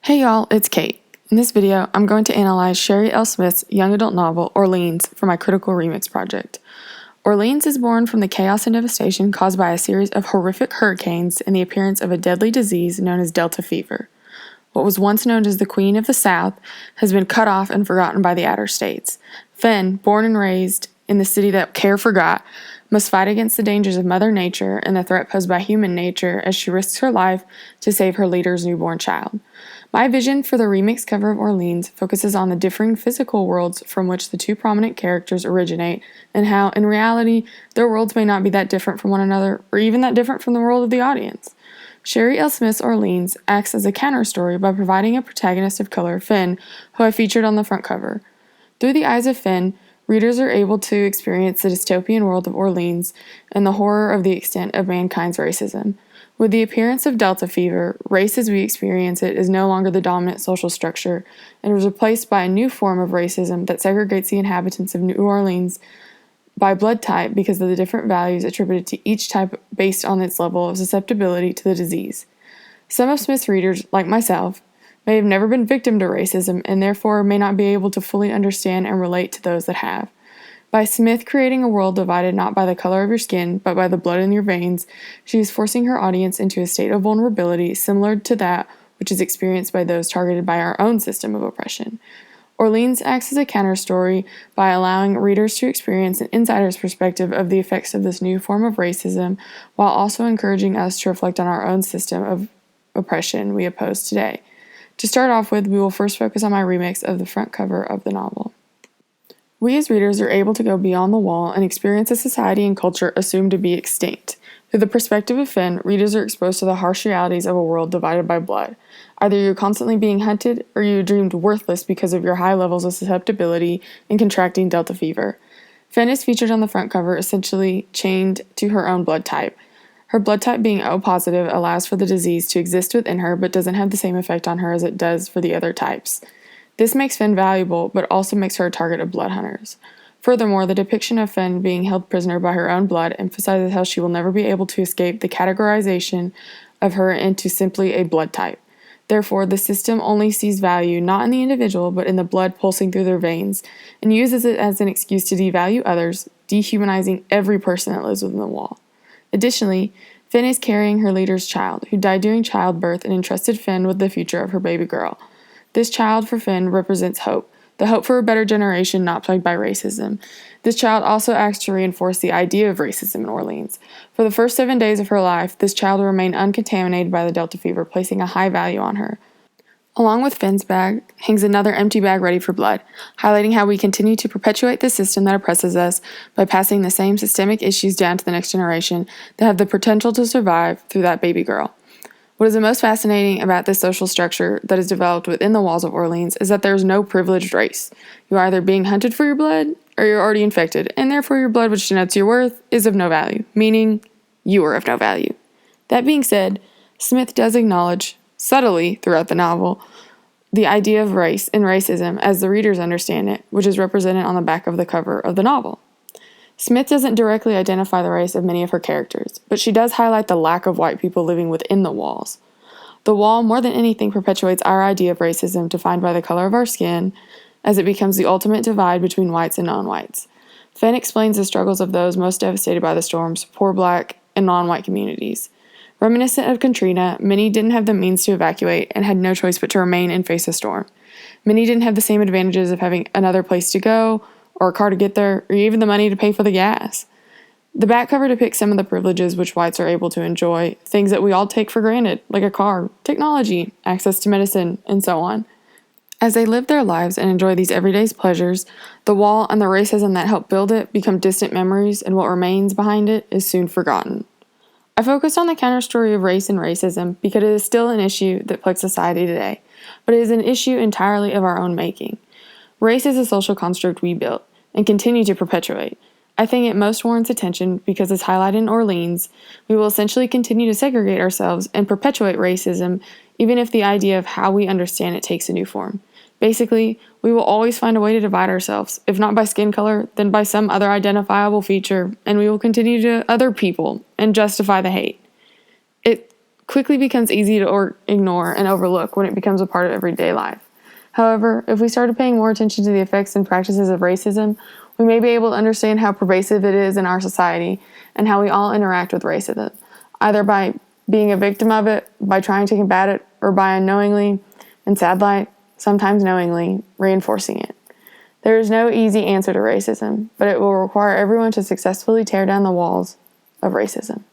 Hey y'all, it's Cate. In this video, I'm going to analyze Sherry L. Smith's young adult novel, Orleans, for my critical remix project. Orleans is born from the chaos and devastation caused by a series of horrific hurricanes and the appearance of a deadly disease known as Delta fever. What was once known as the Queen of the South has been cut off and forgotten by the outer states. Fenn, born and raised in the city that care forgot, must fight against the dangers of Mother Nature and the threat posed by human nature as she risks her life to save her leader's newborn child. My vision for the remix cover of Orleans focuses on the differing physical worlds from which the two prominent characters originate and how, in reality, their worlds may not be that different from one another or even that different from the world of the audience. Sherry L. Smith's Orleans acts as a counter-story by providing a protagonist of color, Fenn, who I featured on the front cover. Through the eyes of Fenn, readers are able to experience the dystopian world of Orleans and the horror of the extent of mankind's racism. With the appearance of Delta fever, race as we experience it is no longer the dominant social structure and is replaced by a new form of racism that segregates the inhabitants of New Orleans by blood type because of the different values attributed to each type based on its level of susceptibility to the disease. Some of Smith's readers, like myself, may have never been victim to racism and therefore may not be able to fully understand and relate to those that have. By Smith creating a world divided not by the color of your skin, but by the blood in your veins, she is forcing her audience into a state of vulnerability similar to that which is experienced by those targeted by our own system of oppression. Orleans acts as a counter-story by allowing readers to experience an insider's perspective of the effects of this new form of racism, while also encouraging us to reflect on our own system of oppression we oppose today. To start off with, we will first focus on my remix of the front cover of the novel. We as readers are able to go beyond the wall and experience a society and culture assumed to be extinct. Through the perspective of Fenn, readers are exposed to the harsh realities of a world divided by blood. Either you're constantly being hunted, or you're deemed worthless because of your high levels of susceptibility in contracting Delta fever. Fenn is featured on the front cover, essentially chained to her own blood type. Her blood type being O positive allows for the disease to exist within her, but doesn't have the same effect on her as it does for the other types. This makes Fenn valuable, but also makes her a target of blood hunters. Furthermore, the depiction of Fenn being held prisoner by her own blood emphasizes how she will never be able to escape the categorization of her into simply a blood type. Therefore, the system only sees value not in the individual, but in the blood pulsing through their veins, and uses it as an excuse to devalue others, dehumanizing every person that lives within the wall. Additionally, Fenn is carrying her leader's child, who died during childbirth and entrusted Fenn with the future of her baby girl. This child for Fenn represents hope, the hope for a better generation not plagued by racism. This child also acts to reinforce the idea of racism in Orleans. For the first 7 days of her life, this child will remain uncontaminated by the Delta fever, placing a high value on her. Along with Fenn's bag hangs another empty bag ready for blood, highlighting how we continue to perpetuate the system that oppresses us by passing the same systemic issues down to the next generation that have the potential to survive through that baby girl. What is the most fascinating about this social structure that is developed within the walls of Orleans is that there is no privileged race. You are either being hunted for your blood or you're already infected, and therefore your blood, which denotes your worth, is of no value, meaning you are of no value. That being said, Smith does acknowledge, subtly throughout the novel, the idea of race and racism as the readers understand it, which is represented on the back of the cover of the novel. Smith doesn't directly identify the race of many of her characters, but she does highlight the lack of white people living within the walls. The wall, more than anything, perpetuates our idea of racism defined by the color of our skin, as it becomes the ultimate divide between whites and non-whites. Fenn explains the struggles of those most devastated by the storms, poor black and non-white communities. Reminiscent of Katrina, many didn't have the means to evacuate and had no choice but to remain and face a storm. Many didn't have the same advantages of having another place to go, or a car to get there, or even the money to pay for the gas. The back cover depicts some of the privileges which whites are able to enjoy, things that we all take for granted, like a car, technology, access to medicine, and so on. As they live their lives and enjoy these everyday pleasures, the wall and the racism that helped build it become distant memories, and what remains behind it is soon forgotten. I focused on the counterstory of race and racism because it is still an issue that plagues society today, but it is an issue entirely of our own making. Race is a social construct we built and continue to perpetuate. I think it most warrants attention because, as highlighted in Orleans, we will essentially continue to segregate ourselves and perpetuate racism even if the idea of how we understand it takes a new form. Basically, we will always find a way to divide ourselves, if not by skin color, then by some other identifiable feature, and we will continue to other people and justify the hate. It quickly becomes easy to ignore and overlook when it becomes a part of everyday life. However, if we started paying more attention to the effects and practices of racism, we may be able to understand how pervasive it is in our society and how we all interact with racism, either by being a victim of it, by trying to combat it, or by unknowingly, and sadly, sometimes knowingly, reinforcing it. There is no easy answer to racism, but it will require everyone to successfully tear down the walls of racism.